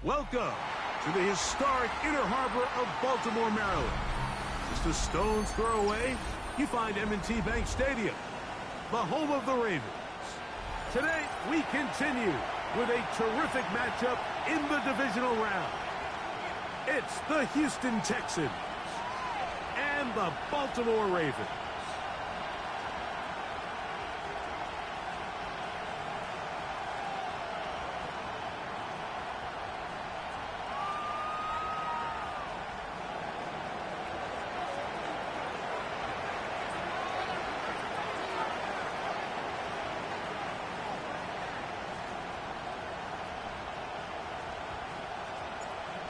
Welcome to the historic Inner Harbor of Baltimore, Maryland. Just a stone's throw away, you find M&T Bank Stadium, the home of the Ravens. Today, we continue with a terrific matchup in the divisional round. It's the Houston Texans and the Baltimore Ravens.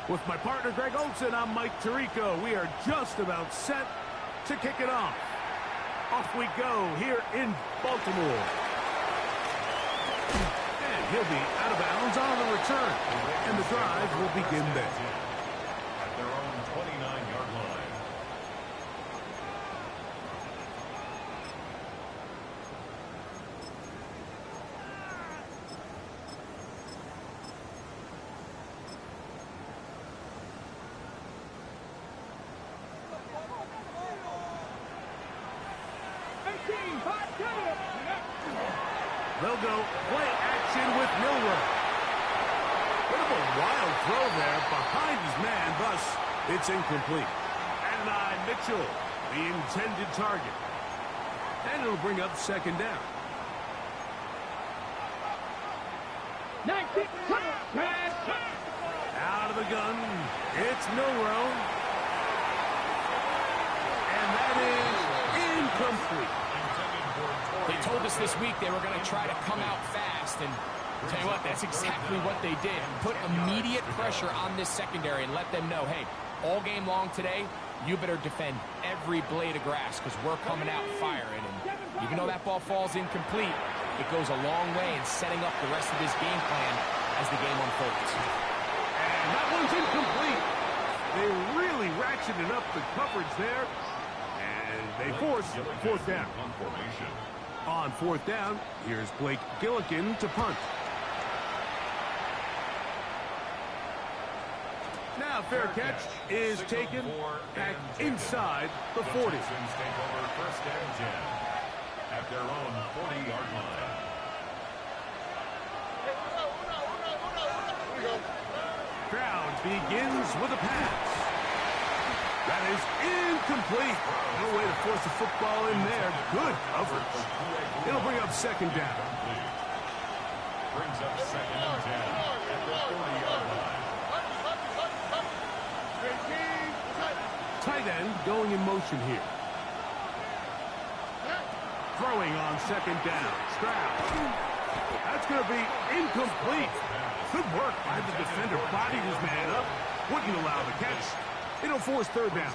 With my partner, Greg Olson, I'm Mike Tirico. We are just about set to kick it off. Off we go here in Baltimore. And he'll be out of bounds on the return. And the drive will begin there. At their own 29-yard line. They'll go play action with Milroe. Bit of a wild throw there behind his man, thus it's incomplete. And Mitchell, the intended target. And it'll bring up second down. Out of the gun, it's Milroe. And that is incomplete. They told us this week they were going to try to come out fast, and I'll tell you what, that's exactly what they did. Put immediate pressure on this secondary and let them know, hey, all game long today, you better defend every blade of grass because we're coming out firing. And even though that ball falls incomplete, it goes a long way in setting up the rest of this game plan as the game unfolds. And that one's incomplete. They really ratcheted up the coverage there, and they force fourth down. On fourth down, here's Blake Gillikin to punt. Now fair catch is taken back inside the 40. Take over first and 10 at their own 40-yard line. Crowd begins with a pass. That is incomplete. No way to force the football in there. Good coverage. It'll bring up second down. Brings up second and 10 at the 40-yard line. Tight end going in motion here. Throwing on second down. Stroud. That's going to be incomplete. Good work by the defender. Bodied his man up. Wouldn't allow the catch. It'll force third down.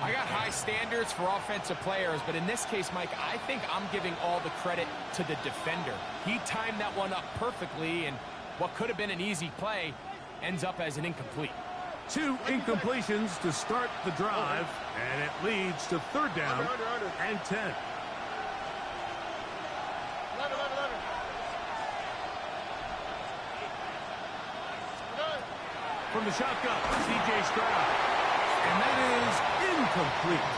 I got high standards for offensive players, but in this case, Mike, I think I'm giving all the credit to the defender. He timed that one up perfectly, and what could have been an easy play ends up as an incomplete. 2 incompletions to start the drive, and it leads to third down and 10. From the shotgun, C.J. Stroud. And that is incomplete.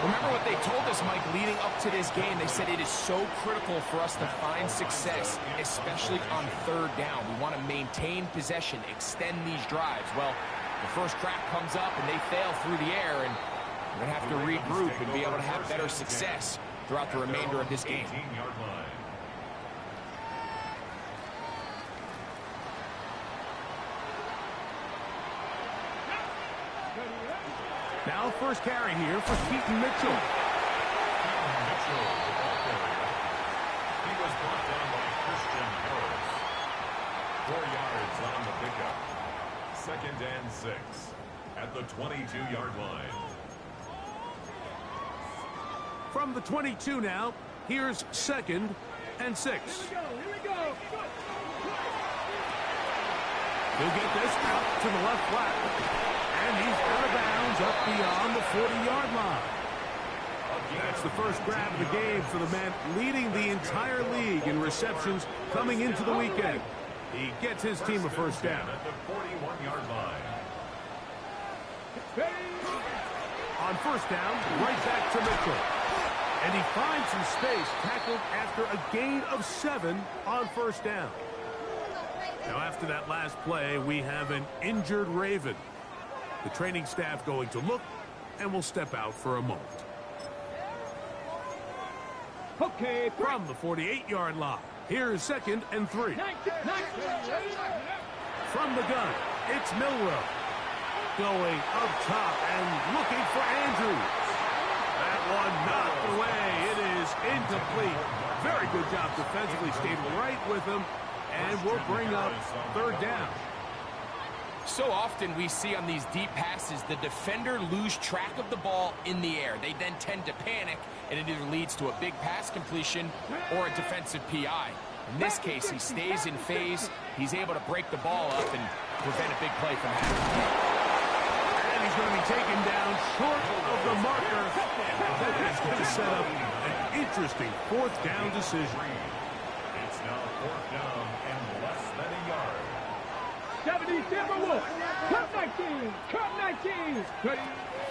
Remember what they told us, Mike, leading up to this game. They said it is so critical for us to find success, especially on third down. We want to maintain possession, extend these drives. Well, the first crack comes up and they fail through the air, and we're going to have to regroup and be able to have better success throughout the remainder of this game. Now first carry here for Keaton Mitchell. Keaton Mitchell, the ball carrier. He was brought down by Christian Harris. 4 yards on the pickup. Second and 6 at the 22-yard line. From the 22 now, here's second and 6. Here we go. He'll get this out to the left flat. And he's out of bounds up beyond the 40-yard line. That's the first grab of the game for the man leading the entire league in receptions coming into the weekend. He gets his team a first down. At the 41-yard line. On first down, right back to Mitchell. And he finds some space, tackled after a gain of 7 on first down. Now, after that last play, we have an injured Raven. The training staff going to look, and will step out for a moment. Okay, From the 48-yard line, here's 2nd and 3. From the gun, it's Milrow. Going up top and looking for Andrews. That one knocked away. It is incomplete. Very good job defensively. Stayed right with him. And we'll bring up 3rd down. So often we see on these deep passes, the defender lose track of the ball in the air. They then tend to panic, and it either leads to a big pass completion or a defensive PI. In this case, he stays in phase. He's able to break the ball up and prevent a big play from happening. And he's going to be taken down short of the marker. That is going to set up an interesting 4th down decision. It's now 4th down and less than a yard. 77 Cut 19! Cut 19!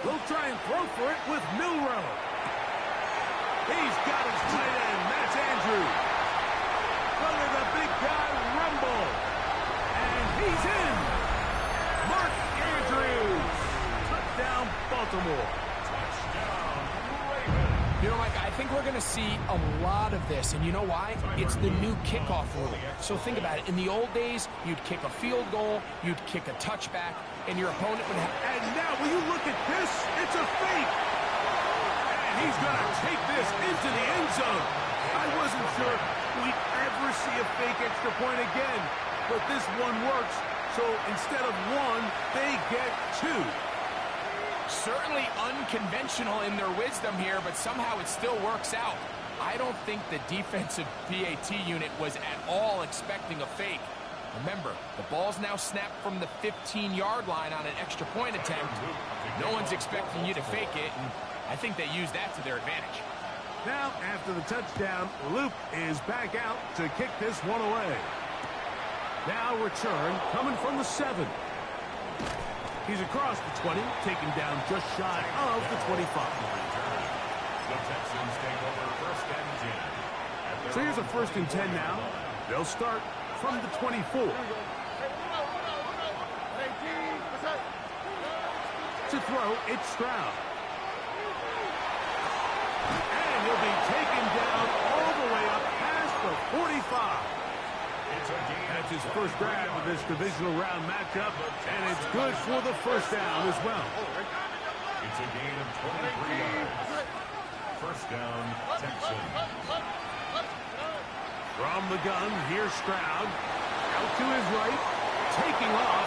He'll try and throw for it with Milrow. He's got his tight end. That's Andrews. Look at the big guy rumble. And he's in. Mark Andrews. Touchdown, Baltimore. Touchdown, Ravens. You know, Mike, I think we're going to see a lot of this, and you know why? It's the new kickoff rule. So think about it. In the old days, you'd kick a field goal, you'd kick a touchback, and your opponent would have... And now, will you look at this? It's a fake. And he's going to take this into the end zone. I wasn't sure we'd ever see a fake extra point again, but this one works. So instead of 1, they get 2. Certainly unconventional in their wisdom here, but somehow it still works out. I don't think the defensive PAT unit was at all expecting a fake. Remember, the ball's now snapped from the 15-yard line on an extra point attempt. No one's expecting you to fake it, and I think they used that to their advantage. Now, after the touchdown, Luke is back out to kick this one away. Now return coming from the 7. He's across the 20, taken down just shy of the 25. The Texans take over 1st and 10. So here's a 1st and 10 now. They'll start from the 24. To throw, it's Stroud. And he'll be taken down all the way up past the 45. That's his first grab of this divisional round matchup, and it's good for the 1st down as well. It's a gain of 23 yards. 1st down, Texans. From the gun, here's Stroud. Out to his right, taking off.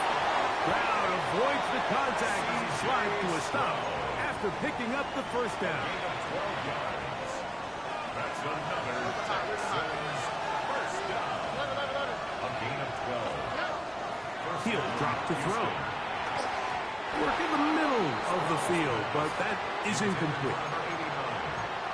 Stroud avoids the contact and slides to a stop after picking up the 1st down. Gain of 12 yards. That's another Texans 1st down. A gain of 12. He'll drop to throw. Work in the middle of the field, but that is incomplete.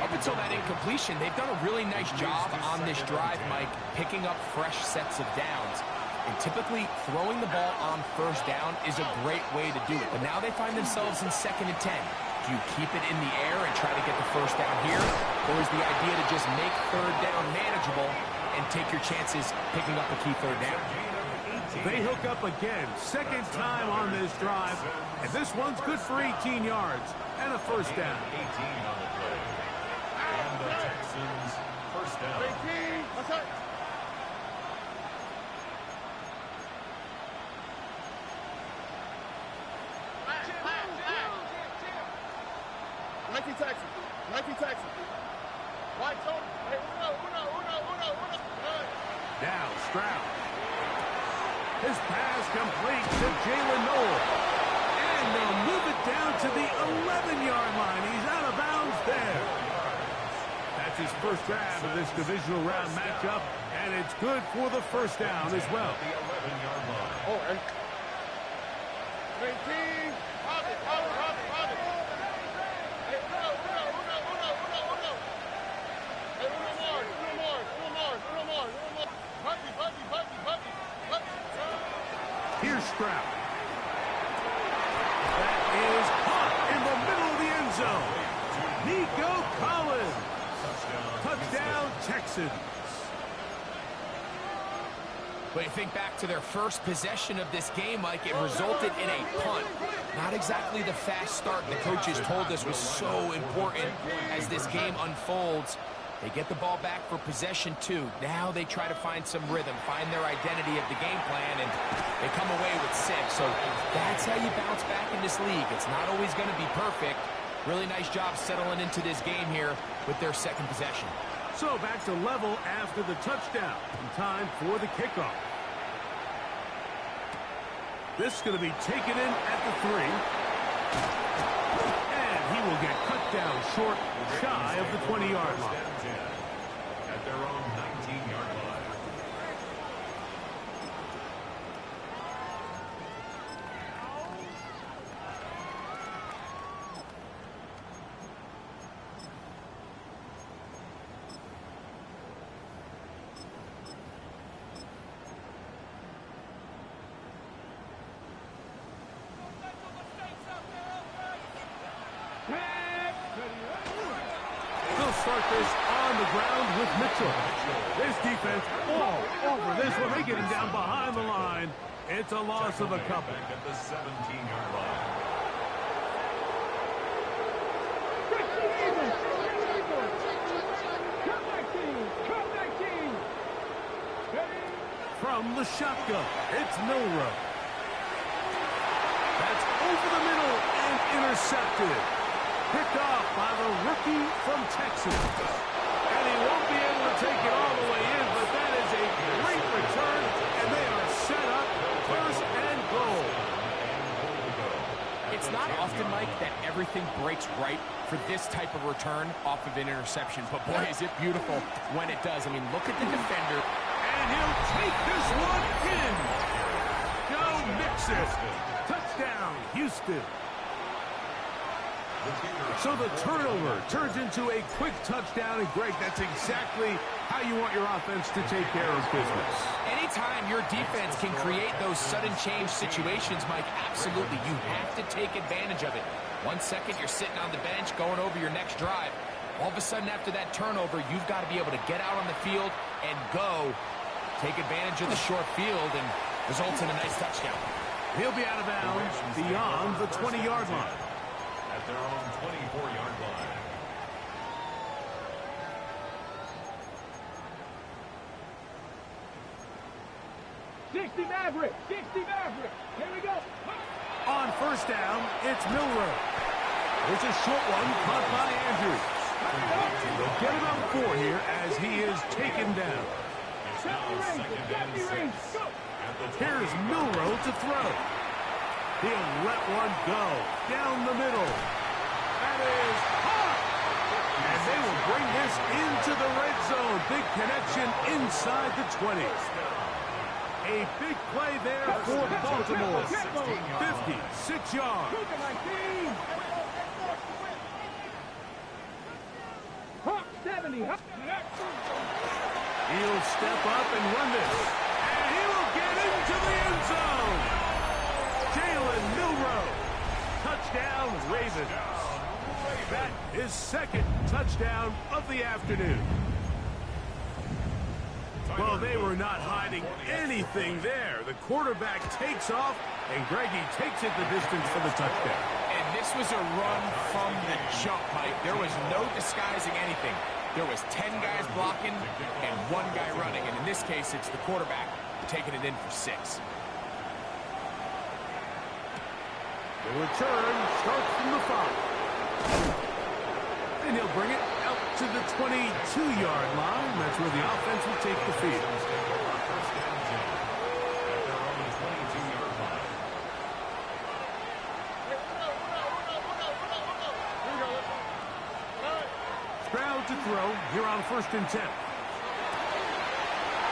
Up until that incompletion, they've done a really nice job on this drive, Mike, picking up fresh sets of downs. And typically, throwing the ball on 1st down is a great way to do it. But now they find themselves in 2nd and 10. Do you keep it in the air and try to get the 1st down here? Or is the idea to just make 3rd down manageable and take your chances picking up a key 3rd down? They hook up again, 2nd time on this drive, and this one's good for 18 yards and a 1st down. 18 on the play. And the Texans 1st down. Now Stroud. His pass complete to Jalen Noel. And they'll move it down to the 11-yard line. He's out of bounds there. That's his first grab of this divisional round matchup, and it's good for the 1st down as well. The 11-yard line. Here's Stroud. That is caught in the middle of the end zone. Nico Collins. Touchdown, Texans. But you think back to their first possession of this game, Mike, it resulted in a punt. Not exactly the fast start the coaches told us was so important as this game unfolds. They get the ball back for possession 2. Now they try to find some rhythm, find their identity of the game plan, and they come away with 6. So that's how you bounce back in this league. It's not always going to be perfect. Really nice job settling into this game here with their second possession. So back to level after the touchdown. And time for the kickoff. This is going to be taken in at the 3. And he will get cut down short, shy of the 20-yard line. At their own 19-yard line. They'll start this on the ground with Mitchell. This defense all over this one. They get him down behind the line. It's a loss of a couple. Back at the 17-yard line. From the shotgun, it's Milroe. That's over the middle and intercepted. Picked off by the rookie from Texas. And he won't be able to take it all the way in, but that is a great return, and they are set up first and goal. It's not often, Mike, that everything breaks right for this type of return off of an interception. But, boy, is it beautiful when it does. I mean, look at the defender. And he'll take this one in. Go Mixon. Touchdown, Houston. So the turnover turns into a quick touchdown. And, Greg, that's exactly how you want your offense to take care of business. Anytime your defense can create those sudden change situations, Mike, absolutely, you have to take advantage of it. 1 second, you're sitting on the bench going over your next drive. All of a sudden, after that turnover, you've got to be able to get out on the field and go. Take advantage of the short field and results in a nice touchdown. He'll be out of bounds beyond the 20-yard line. At their own 24-yard line. Maverick. Here we go. On first down, it's Milroe. It's a short one caught by Andrews. They'll get him out 4 here as he is taken down. It's now second and 6. Here's Milroe to throw. He'll let one go down the middle. That is hot. And they will bring this into the red zone. Big connection inside the 20. A big play there for Baltimore. 56 yards. Hawk 70. He'll step up and run this. And he will get into the end zone. Jalen Milroe. Touchdown, Ravens. That is second touchdown of the afternoon. Well, they were not hiding anything there. The quarterback takes off, and Greggy takes it the distance for the touchdown. And this was a run from the jump, Mike. There was no disguising anything. There was 10 guys blocking and 1 guy running. And in this case, it's the quarterback taking it in for 6. The return starts from the 5. And he'll bring it out to the 22-yard line. That's where the offense will take the field. Stroud to throw here on 1st and 10.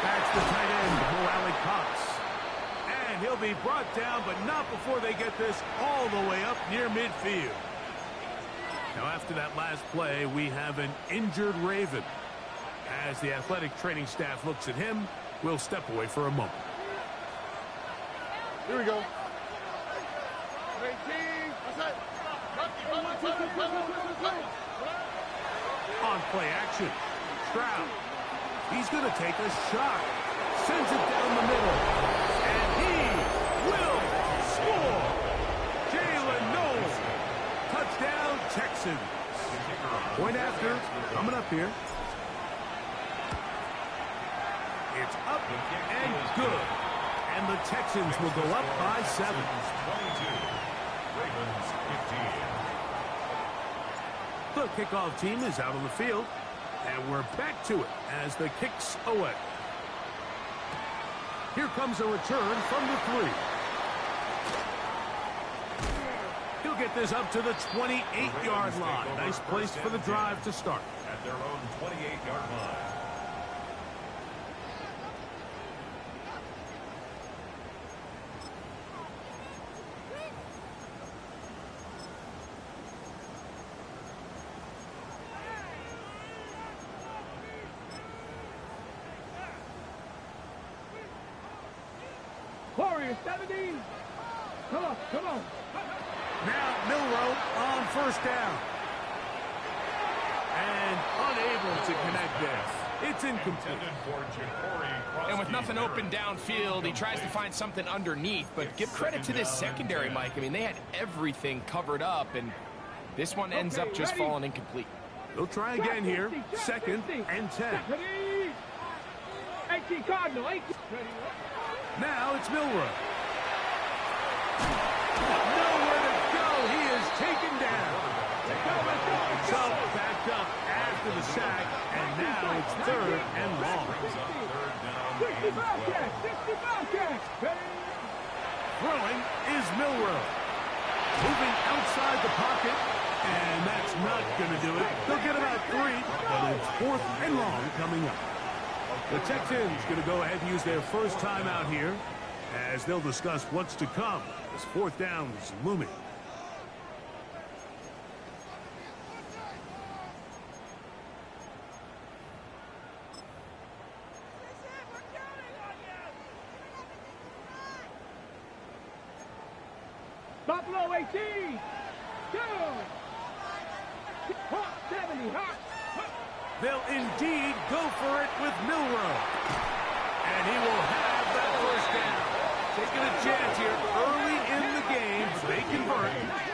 That's the tight end, Mo Alley Cox. And he'll be brought down, but not before they get this all the way up near midfield. Now, after that last play, we have an injured Raven. As the athletic training staff looks at him, we'll step away for a moment. Here we go. On play action. Stroud. He's going to take a shot. Sends it down the middle. And he will score. Jalen Knowles. Touchdown, Texans. Point after. Coming up here. It's up and good. And the Texans will go up by 7. 22. Ravens 15. The kickoff team is out on the field. And we're back to it as the kick's away. Here comes a return from the 3. He'll get this up to the 28-yard line. Nice place for the drive to start. At their own 28-yard line. Warriors 17. Come on, come on. Now Milroe on first down. And unable to connect there. It's incomplete. And with nothing open downfield, he tries to find something underneath. But give credit to this secondary, Mike. I mean, they had everything covered up, and this one ends up just falling incomplete. They'll try again here. 2nd and 10. 18 Cardinal, 18. Now it's Milroe. Nowhere to go. He is taken down. So backed up after the sack, and now it's 3rd and long. 65 catch, 65 catch. Throwing is Milroe. Moving outside the pocket, and that's not going to do it. They'll get about 3, but it's 4th and long coming up. The Texans going to go ahead and use their first timeout here as they'll discuss what's to come as 4th down is looming. Buffalo 18. Down. Hot 70. Hot. They'll indeed go for it with Milroe. And he will have that first down. Taking a chance here early in the game. They convert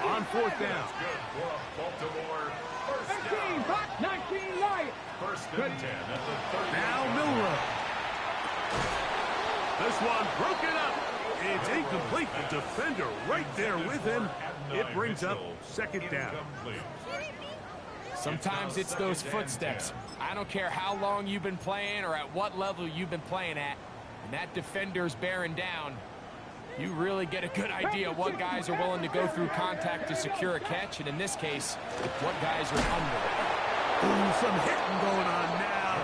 on 4th down. Baltimore, 18. Hot 19. Light. 1st and 10 at the 30. Now Milroe. This one broken up. It's incomplete. The defender right there with him. It brings up 2nd down. Sometimes it's those footsteps. I don't care how long you've been playing or at what level you've been playing at. And that defender's bearing down. You really get a good idea what guys are willing to go through contact to secure a catch. And in this case, what guys are under. Ooh, some hitting going on now.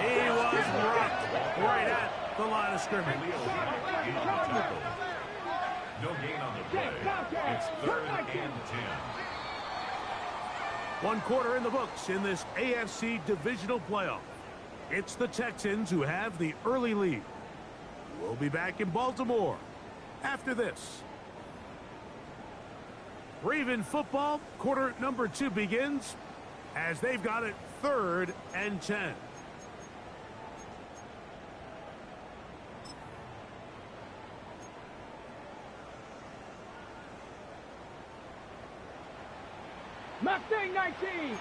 He was rocked right at the line of scrimmage. No gain on the play. It's 3rd and 10. 1 quarter in the books in this AFC divisional playoff. It's the Texans who have the early lead. We'll be back in Baltimore after this. Raven football, quarter number 2 begins as they've got it 3rd and 10. Mustang 19.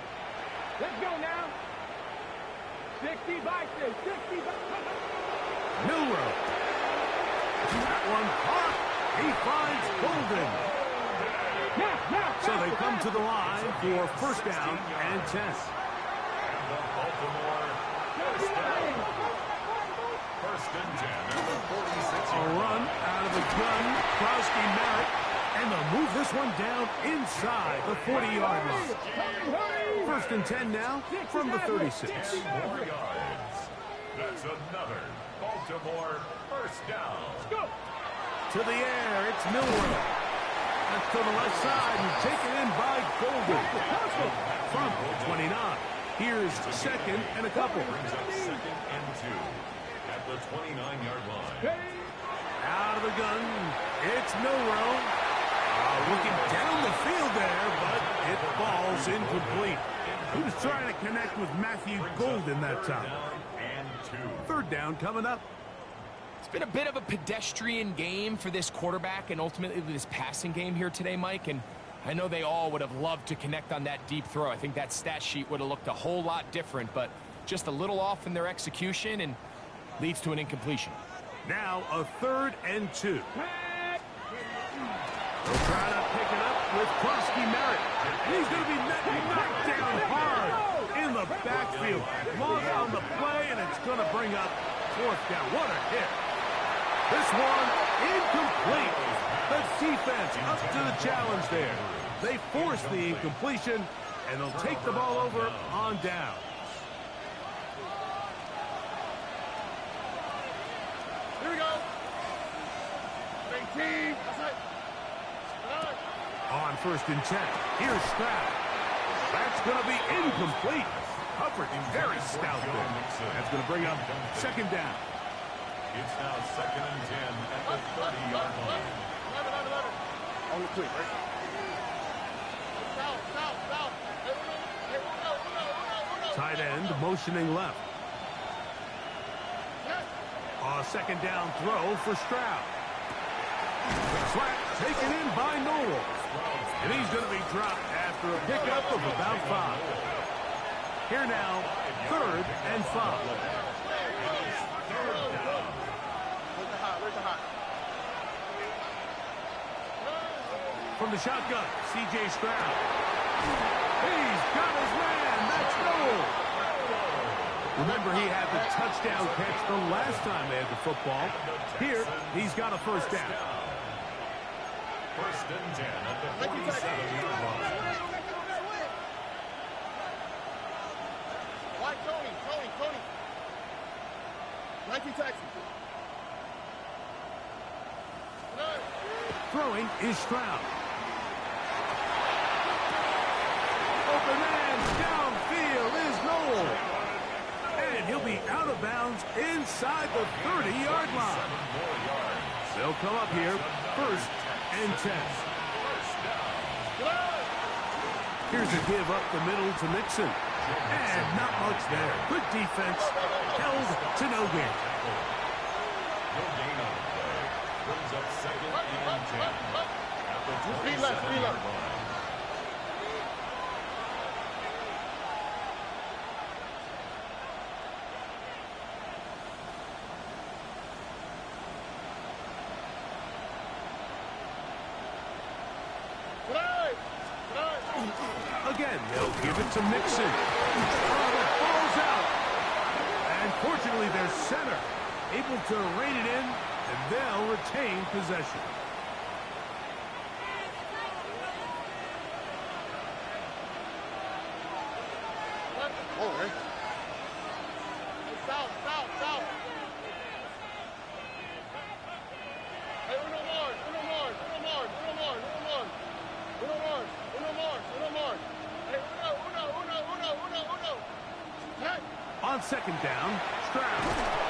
Let's go now. 60 Bison. 60 Bison. Milroe. That one caught. He finds Golden. So they come to the line for 1st down and 10. And the Baltimore 1st down. 1st and 10 at the 46. A run out of the gun. Krowski Merritt. And they'll move this one down inside the 40-yard line. 1st and 10 now from the 36. 10 more yards. That's another Baltimore 1st down. To the air, it's Milroe. That's to the left side and taken in by Golden. From 29. Here's 2nd and a couple. Brings up 2nd and 2 at the 29-yard line. Out of the gun. It's Milrow. Looking down the field there, but it falls incomplete. He was trying to connect with Matthew Golden that time. Third down coming up. It's been a bit of a pedestrian game for this quarterback and ultimately this passing game here today, Mike. And I know they all would have loved to connect on that deep throw. I think that stat sheet would have looked a whole lot different, but just a little off in their execution and leads to an incompletion. Now a 3rd and 2. They'll try to pick it up with Krosky Merritt. He's going to be knocked down hard in the backfield. Long on the play, and it's going to bring up 4th down. What a hit. This one incomplete. The defense up to the challenge there. They force the incompletion, and they'll take the ball over on down. Here we go. 18. On 1st and 10. Here's Stroud. That's going to be incomplete. Coverage very stout there. That's going to bring up 2nd down. It's now 2nd and 10 at the 30-yard line. 11. On the quick, right? Tight end motioning left. A 2nd down throw for Stroud. Slap taken in by Noel. And he's going to be dropped after a pickup of about 5. Here now, 3rd and 5. From the shotgun, C.J. Stroud. He's got his man. That's Noel. Remember, he had the touchdown catch the last time they had the football. Here, he's got a 1st down. 1st and 10 at the 47-yard line. Why Tony? Nike taxi. Throwing is Stroud. Open man downfield is Noel. And he'll be out of bounds inside the 30-yard line. They'll come up here 1st and 10. Here's a give up the middle to Mixon. And not much there. Good defense. Held to no gain. No gain on the play. Brings up 2nd and 10 at the 27-yard line. Again, they'll give it to Mixon. Oh, the ball's out. And fortunately, their center able to rein it in, and they'll retain possession. South. Hey, uno more. Hey, uno. Hey. On 2nd down, Stroud.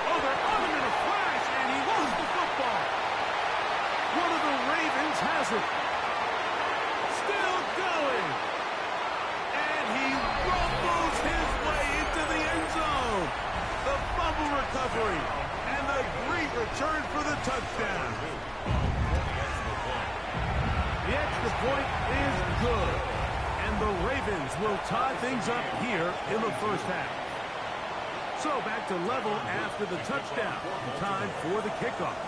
Oh, they're on him in a flash, and he lost the football. One of the Ravens has it. Still going. And he rumbles his way into the end zone. The fumble recovery and the great return for the touchdown. The extra point is good. And the Ravens will tie things up here in the 1st half. So back to level after the touchdown. Time for the kickoff.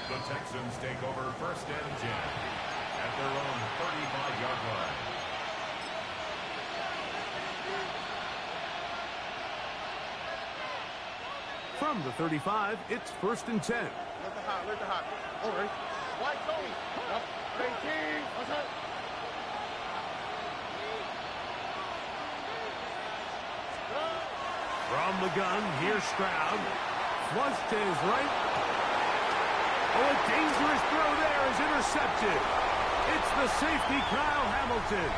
The Texans take over 1st and 10 at their own 35-yard line. From the 35, it's 1st and 10. Let the hot. All right. White Tony. 18. What's up? From the gun, here's Stroud. Flush to his right. Oh, a dangerous throw there is intercepted. It's the safety, Kyle Hamilton.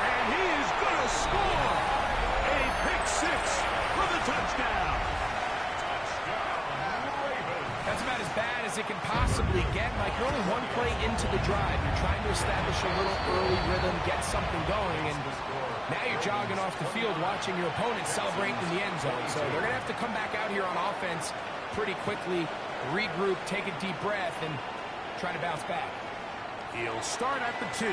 And he is going to score. A pick 6 for the Touchdown. That's about as bad as it can possibly get. Mike, you're only one play into the drive. You're trying to establish a little early rhythm, get something going, and now you're jogging off the field watching your opponent celebrate in the end zone. So they're going to have to come back out here on offense pretty quickly, regroup, take a deep breath, and try to bounce back. He'll start at the 2.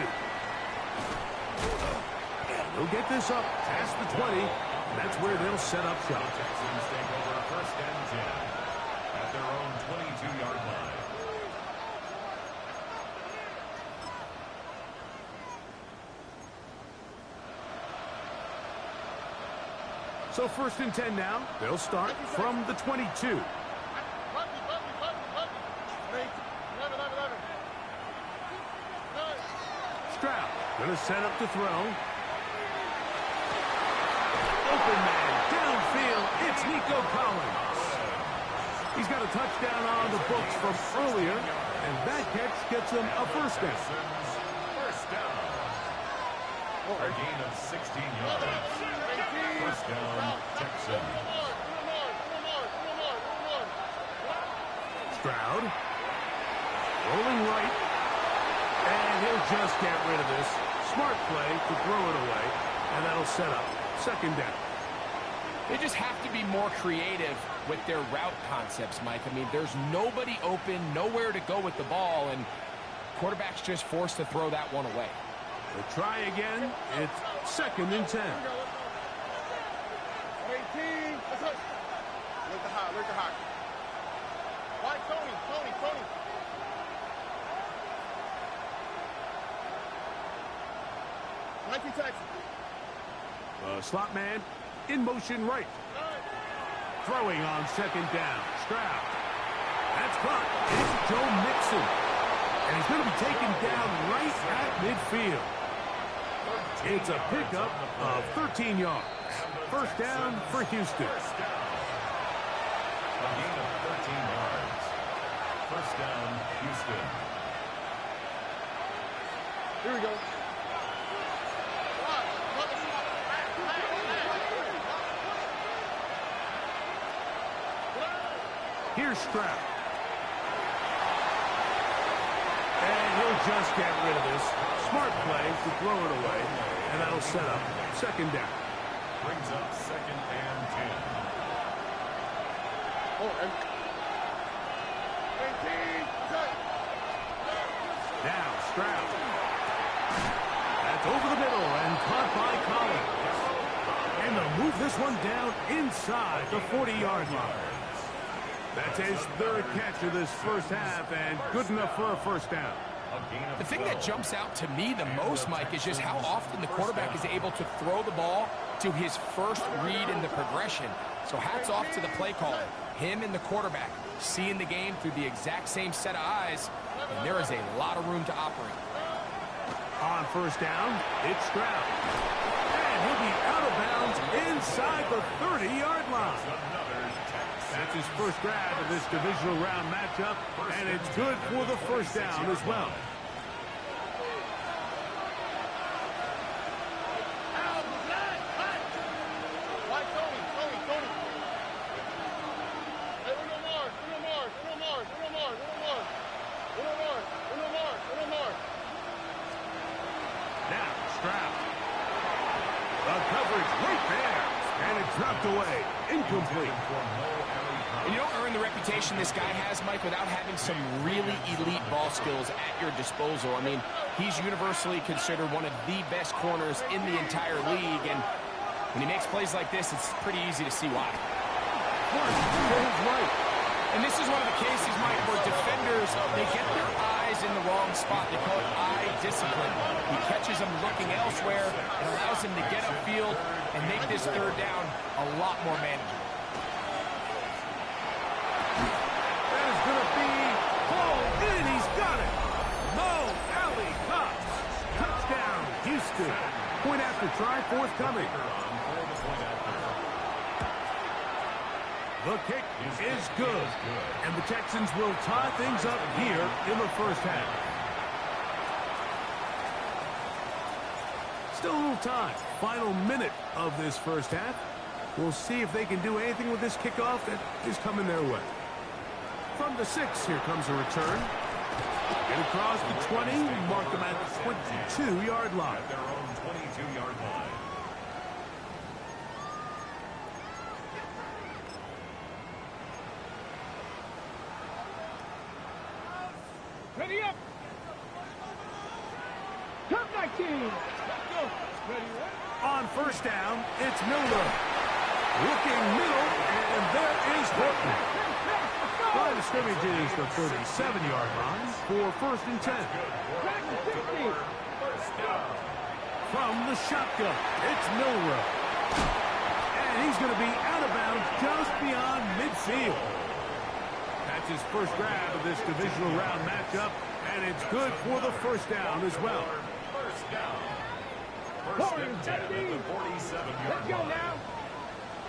And he'll get this up past the 20. And that's where they'll set up shop. Texans take over first and 10 at their own 22-yard line. So first and 10 now. They'll start from the 22. Stroud gonna set up to throw. Open man downfield. It's Nico Collins. He's got a touchdown on the books from earlier, and that catch gets him a first down. First down. A gain of 16 yards. First down, Texans. Stroud rolling right, and he'll just get rid of this. Smart play to throw it away, and that'll set up second down. They just have to be more creative with their route concepts, Mike. I mean, there's nobody open, nowhere to go with the ball, and quarterback's just forced to throw that one away. They'll try again. It's second and 10. 18. Look the high. Why, Tony. 19 Texans. The slot man in motion right. Throwing on second down. Stroud. That's caught. It's Joe Mixon. And he's going to be taken down right at midfield. It's a pickup of 13 yards. First down for Houston. A gain of 13 yards. First down, Houston. Here we go. Here's Stroud. And he'll just get rid of this. Smart play to throw it away. And that'll set up second down. Brings up second and 10. Now Stroud. That's over the middle and caught by Collins. And they'll move this one down inside the 40-yard line. That's his third catch of this first half, and good enough for a first down. The thing that jumps out to me the most, Mike, is just how often the quarterback is able to throw the ball to his first read in the progression. So hats off to the play caller. Him and the quarterback seeing the game through the exact same set of eyes, and there is a lot of room to operate. On first down, it's Stroud. And he'll be out of bounds inside the 30-yard line. That's his first grab of this divisional round matchup, and it's good for the first down as well. Now Stroud. The coverage right there, and it's knocked away. Incomplete. And you don't earn the reputation this guy has, Mike, without having some really elite ball skills at your disposal. I mean, he's universally considered one of the best corners in the entire league, and when he makes plays like this, it's pretty easy to see why. Right. And this is one of the cases, Mike, where defenders, they get their eyes in the wrong spot. They call it eye discipline. He catches them looking elsewhere. It allows him to get upfield and make this third down a lot more manageable. That is going to be hauled in. He's got it. Mo Alley Cox. Touchdown, Houston. Point after try forthcoming. The kick is good. And the Texans will tie things up here in the first half. Still a little time. Final minute of this first half. We'll see if they can do anything with this kickoff that is coming their way. From the 6, here comes a return. Get across the 20, mark them at the 22-yard line. At their own 22-yard line. Ready up. Come back, team. Let's go. Ready, On first down, it's Miller. Looking middle, and there is Horton. Line of scrimmage is the 37-yard line for 1st and 10. From the shotgun, it's Milrow. And he's going to be out of bounds just beyond midfield. That's his first grab of this divisional round matchup, and it's good for the first down as well. First down. First and 10 at the 47-yard Let's go line. now.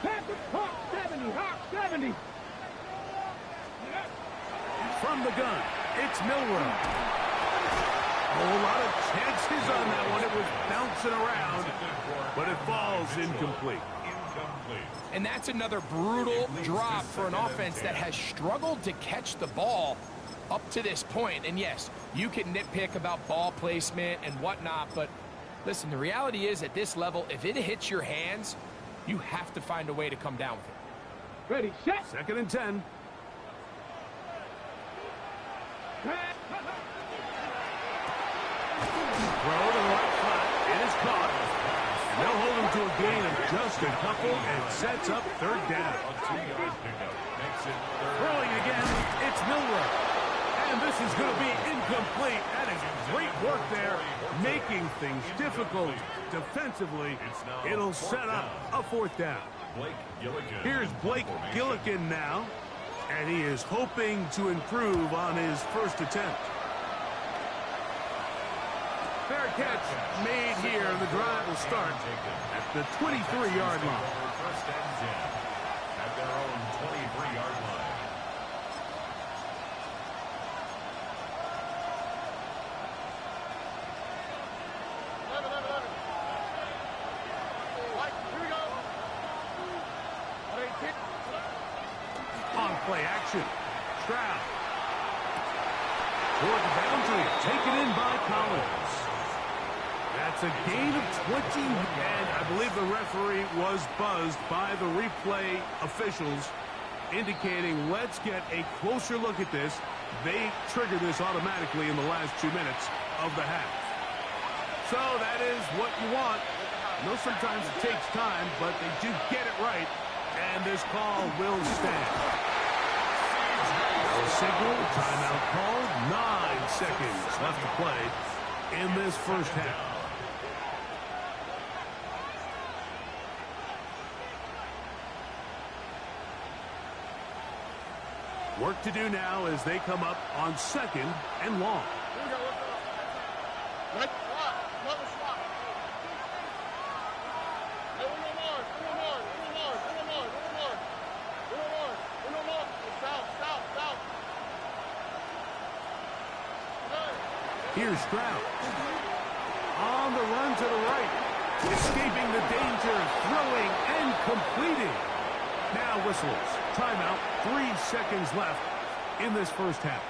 Pass it. Hawk 70. Hawk 70. From the gun, it's Milrow. A whole lot of chances on that one. It was bouncing around, but it falls incomplete. And that's another brutal drop for an offense that has struggled to catch the ball up to this point. And yes, you can nitpick about ball placement and whatnot, but listen, the reality is at this level, if it hits your hands, you have to find a way to come down with it. Ready, set. 2nd and 10. Throw to the right flat. It is caught. And they'll hold him to a gain of just a couple and sets up 3rd down. Throwing again, it's Milrow. And this is going to be incomplete. That is great work there, making things difficult defensively. It'll set up a 4th down. Here's Blake Gilligan now, and he is hoping to improve on his first attempt. Fair catch made here, and the drive will start at the 23-yard line. First and 10 at their own 23-yard line. On play action, Stroud. Toward the boundary, taken in by Collins. That's a gain of 20, and I believe the referee was buzzed by the replay officials, indicating let's get a closer look at this. They trigger this automatically in the last 2 minutes of the half. So that is what you want. I know sometimes it takes time, but they do get it right, and this call will stand. No signal, timeout called, 9 seconds left to play in this first half. Work to do now as they come up on 2nd and long. Right slot. Another slot. Hey, one more. South. Here's Stroud. On the run to the right. Escaping the danger, throwing and completing. Now whistles. Timeout. 3 seconds left in this first half.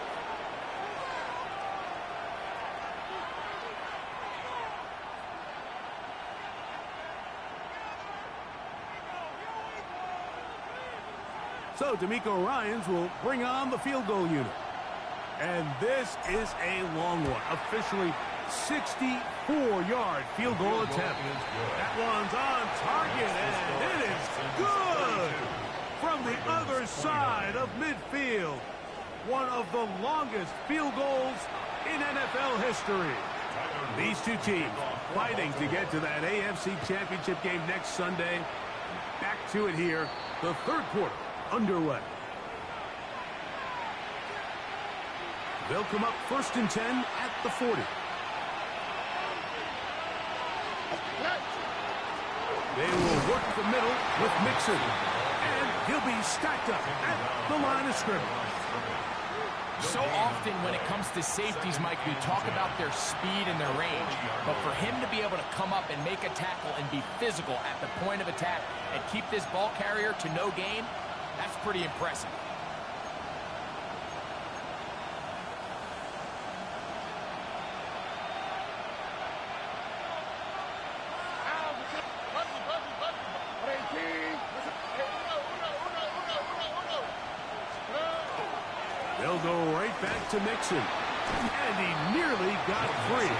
So D'Amico Ryans will bring on the field goal unit. And this is a long one. Officially 64-yard field goal attempt. That one's on target, and it is good from the other side of midfield. One of the longest field goals in NFL history. These two teams fighting to get to that AFC Championship game next Sunday. Back to it here. The 3rd quarter underway. They'll come up 1st and 10 at the 40. They will work the middle with Mixon. And he'll be stacked up at the line of scrimmage. So often when it comes to safeties, Mike, we talk about their speed and their range. But for him to be able to come up and make a tackle and be physical at the point of attack and keep this ball carrier to no gain, that's pretty impressive. They'll go right back to Mixon. And he nearly got free.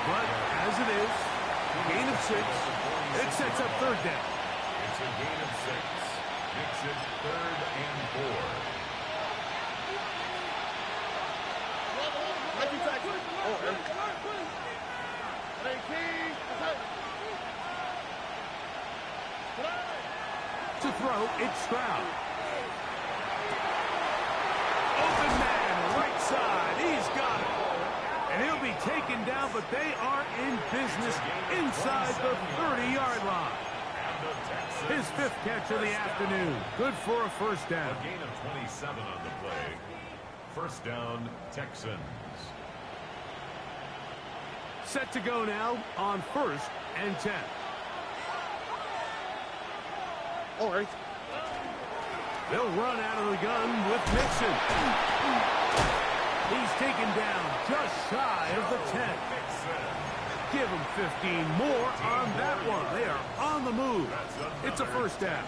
But as it is, gain of 6. It sets up third down. It's a gain of 6. Mixon 3rd and 4. To throw, it's Stroud. Open man, right side. He's got it. And he'll be taken down, but they are in business inside the 30-yard line. His 5th catch of the afternoon. Good for a first down. A gain of 27 on the play. First down, Texans. Set to go now on 1st and 10. All right. They'll run out of the gun with Mixon. He's taken down just shy of the 10. Give him 15 more on that one. They are on the move. It's a first down.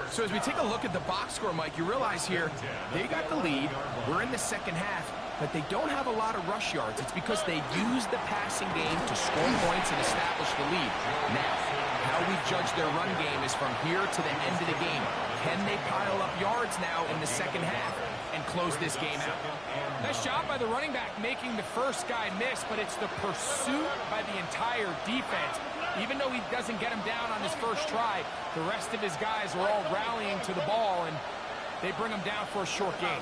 So as we take a look at the box score, Mike, you realize here they got the lead. We're in the second half, but they don't have a lot of rush yards. It's because they use the passing game to score points and establish the lead. Now, how we judge their run game is from here to the end of the game. Can they pile up yards now in the second half and close this game out? Nice job by the running back making the first guy miss, but it's the pursuit by the entire defense. Even though he doesn't get him down on his first try, the rest of his guys are all rallying to the ball, and they bring him down for a short gain.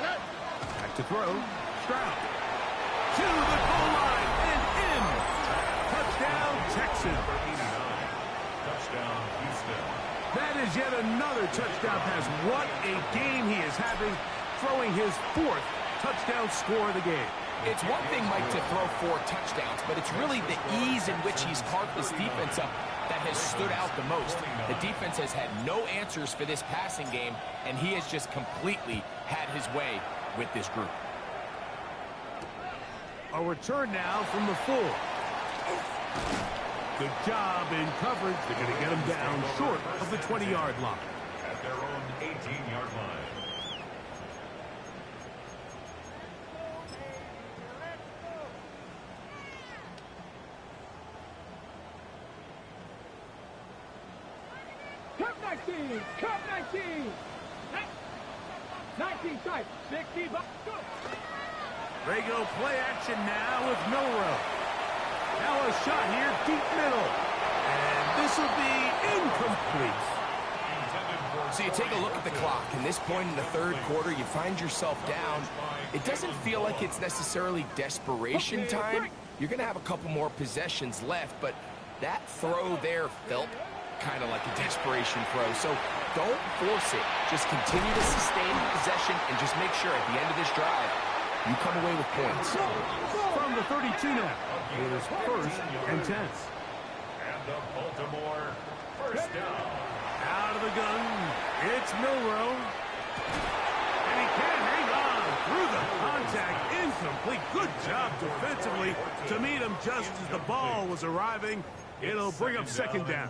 Back to throw. Stroud. To the goal line and in. Touchdown, Texans. Touchdown, Houston. That is yet another touchdown pass. What a game he is having, throwing his 4th touchdown score of the game. It's one thing, Mike, to throw 4 touchdowns, but it's really the ease in which he's carved this defense up that has stood out the most. The defense has had no answers for this passing game, and he has just completely had his way with this group. A return now from the 4. Good job in coverage. They're going to get him down short of the 20-yard line. At their own 18-yard line. Cut 19! Cut 19! 19 type. 60 bucks. Go! They go play action now with Milrow. Now a shot here, deep middle. And this will be incomplete. So you take a look at the clock. In this point in the third quarter, you find yourself down. It doesn't feel like it's necessarily desperation time. You're going to have a couple more possessions left, but that throw there felt kind of like a desperation throw. So don't force it. Just continue to sustain possession and just make sure at the end of this drive, you come away with points. From the 32 now. It is 1st and 10. And the Baltimore first down. Out of the gun, it's Milrow. And he can hang on through the contact. Incomplete. Good job defensively to meet him just as the ball was arriving. It'll bring up second down.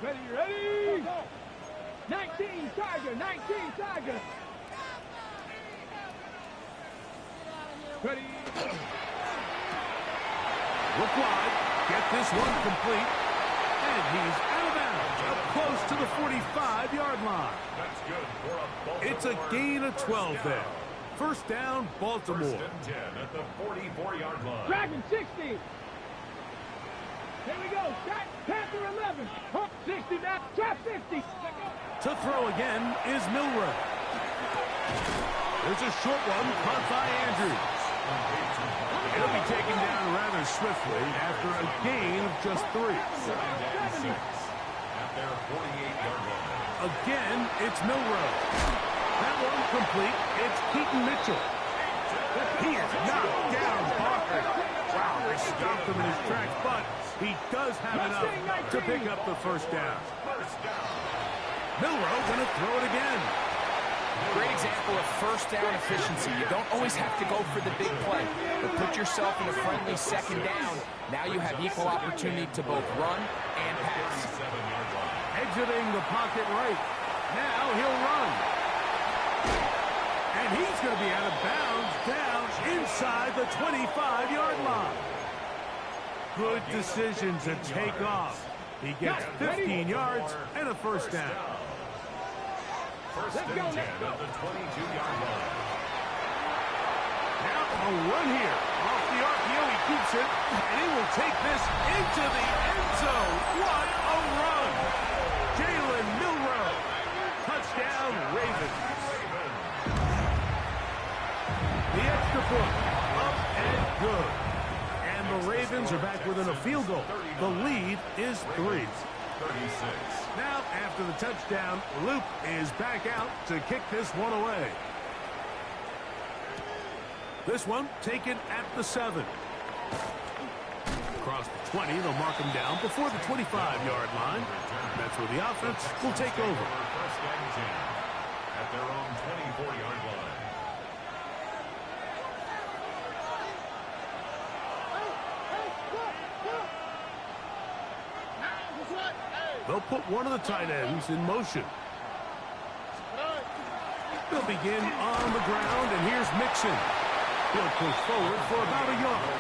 Ready? 19 Tiger! 19 Tiger! Ready? Look wide. Get this one complete. And he's out of bounds. Up close to the 45-yard line. That's good for a Baltimore. It's a gain of 12 there. First down, Baltimore. First and 10 at the 44-yard line. Dragon 60! Here we go. Panther 11. 60 back. Trap 50. To throw again is Milrow. There's a short one caught by Andrews. It'll be taken down rather swiftly after a gain of just 3. Second and 6 at at their 48-yard line. Again, it's Milrow. That one complete. It's Keaton Mitchell. He is knocked down hard. Wow, they stopped him in his tracks, but he does have enough to pick up the first down. Milrow going to throw it again. Great example of first down efficiency. You don't always have to go for the big play, but put yourself in a friendly second down. Now you have equal opportunity to both run and pass. Exiting the pocket right. Now he'll run. And he's going to be out of bounds down inside the 25-yard line. Good decision to take off. He gets 15 yards and a first down. First and 10 at the 22-yard line. Now a run here. Off the RPO, he keeps it, and he will take this into the end zone. What a run! Jalen Milrow. Touchdown, Ravens. The extra point, up and good. And the Ravens are back within a field goal. The lead is 3. 36. Now, after the touchdown, Luke is back out to kick this one away. This one taken at the 7. Across the 20, they'll mark him down before the 25-yard line. That's where the offense will take over. First and 10 at their own 24-yard line. They'll put one of the tight ends in motion. They'll begin on the ground, and here's Mixon. He'll push forward for about a yard.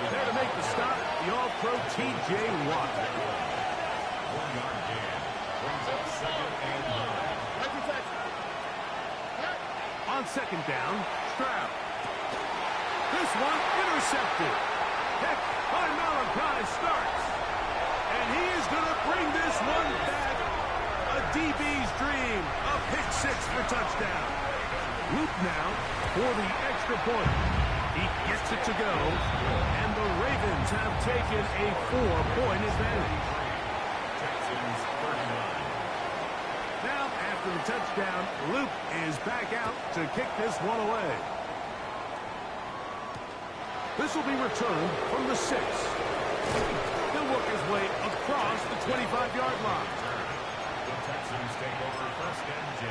There to make the stop, the All-Pro T.J. Watt. 1-yard gain. Brings up second and 9. On second down, Stroud. This one intercepted. Heck by Malachi starts. And he is going to bring this one back. A DB's dream. A pick 6 for touchdown. Luke now for the extra point. He gets it to go. And the Ravens have taken a 4-point advantage. Texans 39. Now, after the touchdown, Luke is back out to kick this one away. This will be returned from the 6. He'll work his way across the 25-yard line. The Texans take over first and 10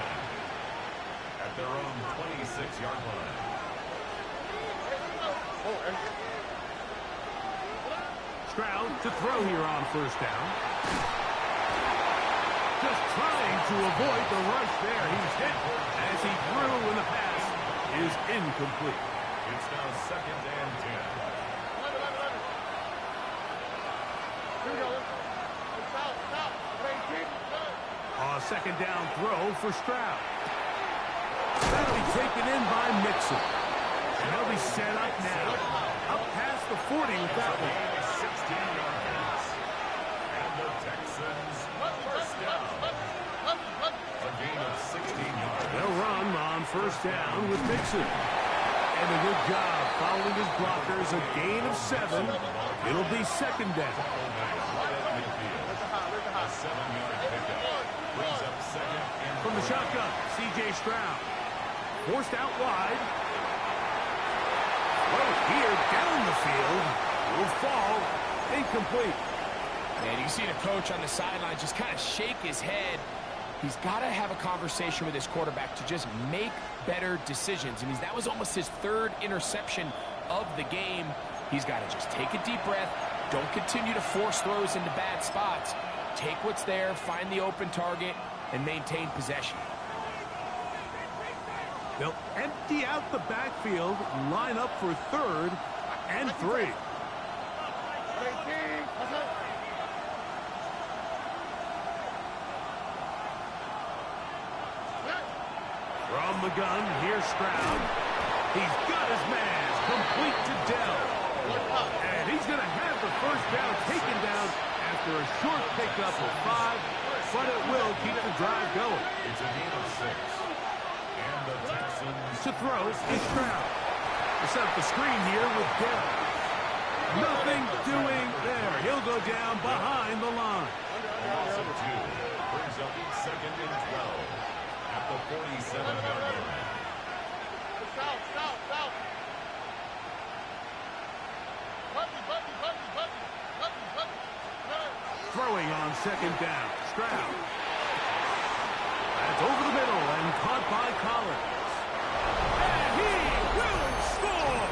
at their own 26-yard line. Stroud to throw here on first down. Just trying to avoid the rush there. He's hit as he threw, and the pass is incomplete. It's now second and 10. A second down throw for Stroud. That'll be taken in by Mixon. And they'll be set up now. Up past the 40 with that one. 16-yard pass. And the Texans first down. A gain of 16 yards. They'll run on first down with Mixon. And a good job following his blockers. A gain of 7. It'll be second down. A 7-yard pickup. Brings up second and From the shotgun, C.J. Stroud. Forced out wide. Well, here down the field. Will fall. Incomplete. And you see the coach on the sideline just kind of shake his head. He's got to have a conversation with his quarterback to just make better decisions. I mean, that was almost his 3rd interception of the game. He's got to just take a deep breath. Don't continue to force throws into bad spots. Take what's there, find the open target, and maintain possession. They'll empty out the backfield, line up for 3rd and 3. From the gun, here's Stroud. He's got his man complete to Dell. And he's going to have the first down taken down after a short pickup of 5, but it will keep the drive going. it's a gain of 6. And the Texans To throw is Stroud. They set up the screen here with Dell. Nothing doing there. He'll go down behind the line. Loss of 2 brings up 2nd and 12 at the 47-yard line. Stop. Throwing on 2nd down. Stroud. That's over the middle and caught by Collins. And he will score!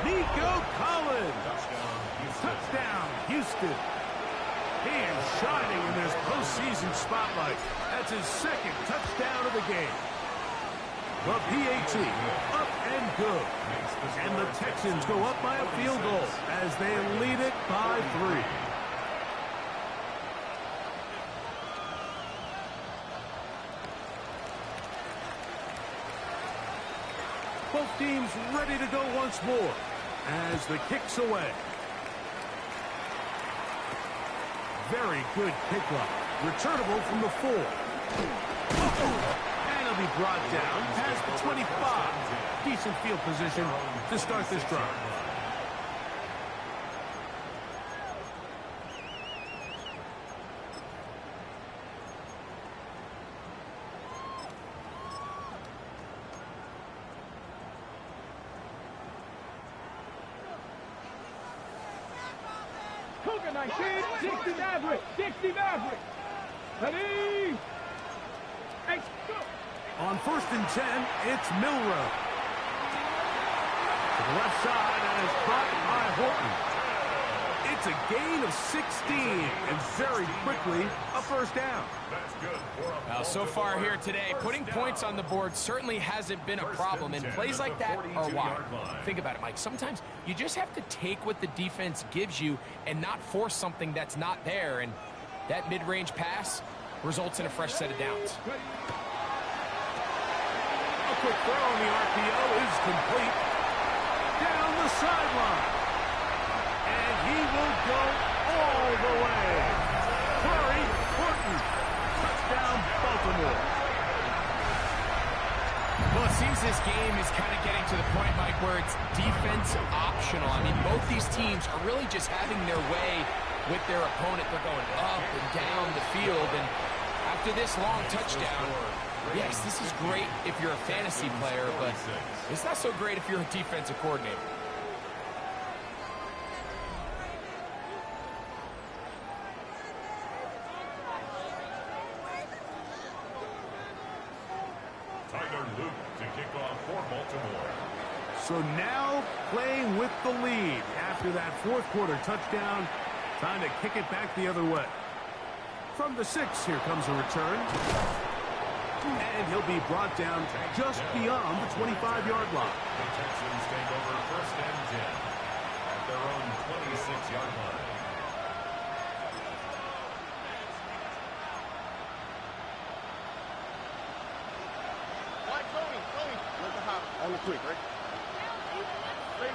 Nico Collins. Touchdown, Houston. He is shining in this postseason spotlight. That's his 2nd touchdown of the game. The PAT, up and good. And the Texans go up by a field goal as they lead it by 3. Both teams ready to go once more as the kick's away. Very good kickoff. Returnable from the 4. And he'll be brought down past the 25. Decent field position to start this drive. Cougar 19, 60 Maverick, 60 Maverick. Ready? Hey, go. On 1st and 10, it's Milrow. To the left side, and is caught by Horton. It's a gain of 16, and very quickly, a 1st down. That's good. Well, so far here today, putting points on the board certainly hasn't been a problem, and plays like that are why. Think about it, Mike. Sometimes you just have to take what the defense gives you and not force something that's not there, and that mid-range pass results in a fresh set of downs. A quick throw on the RPO is complete. Down the sideline. And he will go all the way. Curry, Horton. Touchdown, Baltimore. Well, it seems this game is kind of getting to the point, Mike, where it's defense optional. I mean, both these teams are really just having their way with their opponent. They're going up and down the field, and after this long touchdown, yes, this is great if you're a fantasy player, but it's not so great if you're a defensive coordinator. To kick off for Baltimore. So now playing with the lead after that 4th quarter touchdown. Time to kick it back the other way. From the 6, here comes a return. And he'll be brought down just beyond the 25-yard line. The Texans take over 1st and 10 at their own 26-yard line. On the quick, right? 18,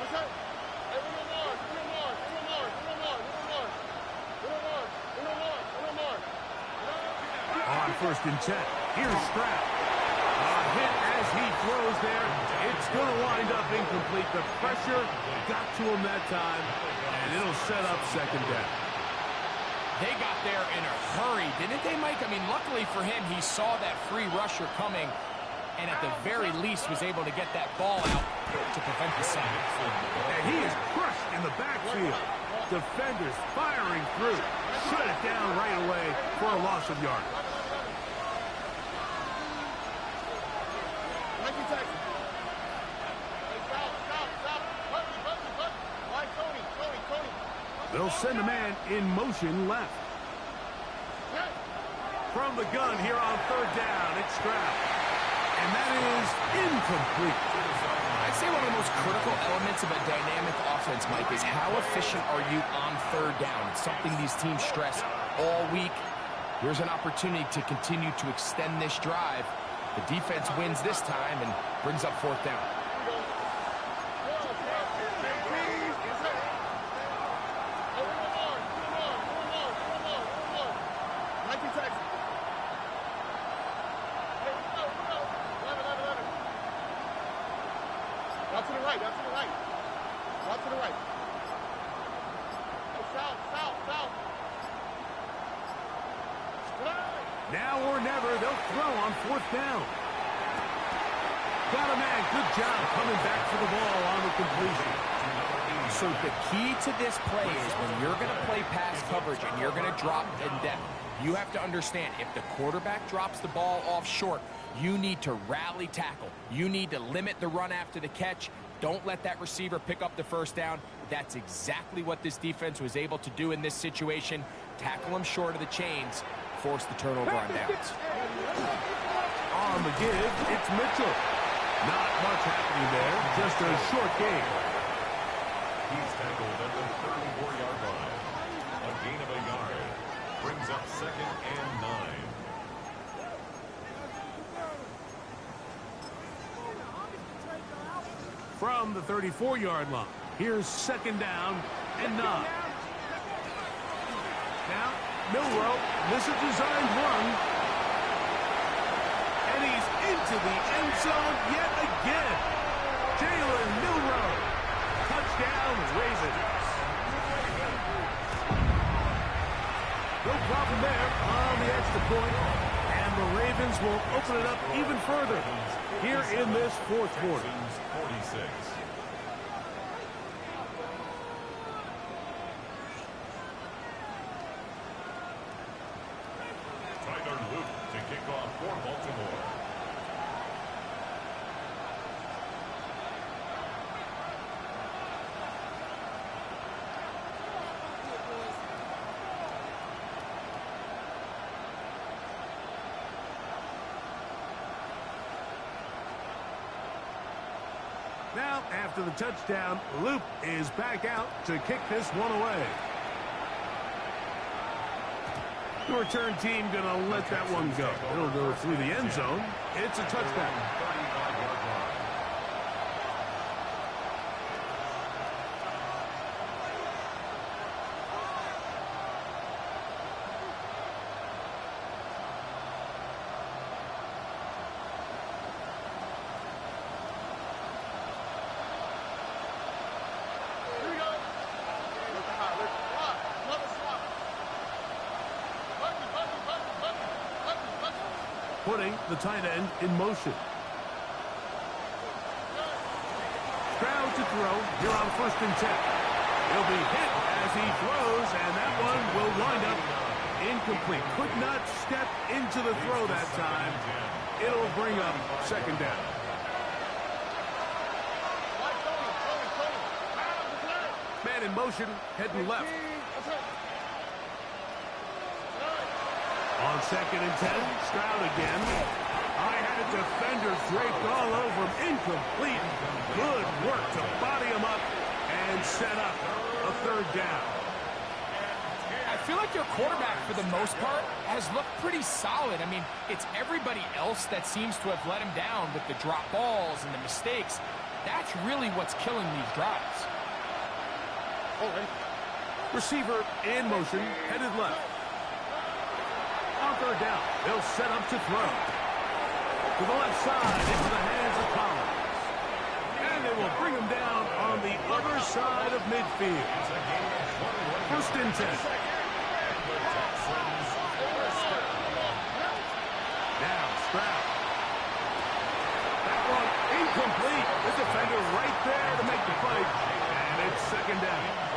what's up? Hey, On 1st and 10, here's Stroud. A hit as he throws there. It's going to wind up incomplete. The pressure got to him that time, and it'll set up 2nd down. They got there in a hurry, didn't they, Mike? I mean, luckily for him, he saw that free rusher coming, and at the very least was able to get that ball out to prevent the sack. And he is crushed in the backfield. Defenders firing through. Shut it down right away for a loss of yardage. They'll send a man in motion left. From the gun here on 3rd down, it's Stroud. And that is incomplete. I'd say one of the most critical elements of a dynamic offense, Mike, is how efficient are you on 3rd down. It's something these teams stress all week. Here's an opportunity to continue to extend this drive. The defense wins this time and brings up 4th down. Out to the right. to the right. Go south, south, south. Now or never, they'll throw on 4th down. Got a man. Good job coming back for the ball on the completion. So the key to this play is when you're going to play pass coverage and you're going to drop in depth, you have to understand if the quarterback drops the ball off short, you need to rally tackle. You need to limit the run after the catch. Don't let that receiver pick up the 1st down. That's exactly what this defense was able to do in this situation. Tackle him short of the chains, force the turnover on downs. On the give, it's Mitchell. Not much happening there, just a short game. He's tackled at the 34-yard line. A gain of a yard. Brings up 2nd and 9. From the 34-yard line, here's 2nd down and 9. Now, Milroe, this is a designed run. And he's into the end zone yet again. Jalen Milroe. Touchdown, Ravens. No problem there on the extra point. And the Ravens will open it up even further here in this 4th quarter. 46. Tyler Luke to kick off for Baltimore. Now, after the touchdown, Luke is back out to kick this one away. The return team going to let that one go. It'll go through the end zone. It's a touchdown. 35-yard line. Here we go. Look high, look high. Another slot. Putting the tight end in motion. Stroud to throw here on 1st and 10. He'll be hit as he throws, and that one will wind up incomplete. Could not step into the throw that time. It'll bring up 2nd down. Man in motion, heading left. On 2nd and 10, Stroud again. I had defenders draped all over him. Incomplete. Good work to body him up and set up a 3rd down. I feel like your quarterback, for the most part, has looked pretty solid. I mean, it's everybody else that seems to have let him down with the drop balls and the mistakes. That's really what's killing these drives. All right. Receiver in motion, headed left. On 3rd down, they'll set up to throw. To the left side, into the hands of Collins. And they will bring him down on the other side of midfield. 1st and 10. Now Stroud. That one incomplete. The defender right there to make the play. And it's 2nd down.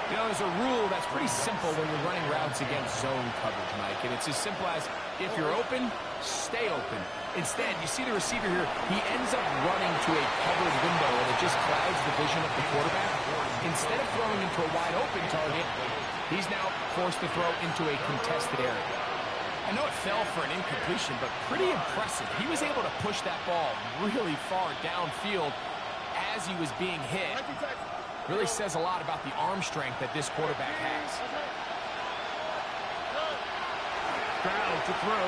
You know, there's a rule that's pretty simple when you're running routes against zone coverage, Mike. And it's as simple as, if you're open, stay open. Instead, you see the receiver here, he ends up running to a covered window, and it just clouds the vision of the quarterback. Instead of throwing into a wide open target, he's now forced to throw into a contested area. I know it fell for an incompletion, but pretty impressive. He was able to push that ball really far downfield as he was being hit. Really says a lot about the arm strength that this quarterback has. Stroud to throw.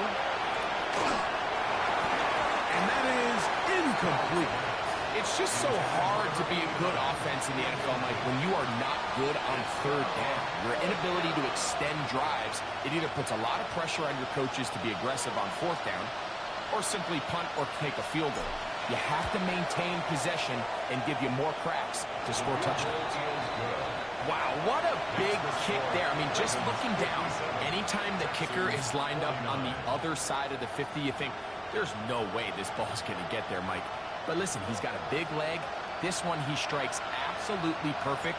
And that is incomplete. It's just so hard to be a good offense in the NFL, Mike, when you are not good on 3rd down. Your inability to extend drives, it either puts a lot of pressure on your coaches to be aggressive on 4th down, or simply punt or take a field goal. You have to maintain possession and give you more cracks to score touchdowns. Wow, what a big kick there. I mean, just looking down, anytime the kicker is lined up on the other side of the 50, you think, there's no way this ball's going to get there, Mike. But listen, he's got a big leg. This one he strikes absolutely perfect.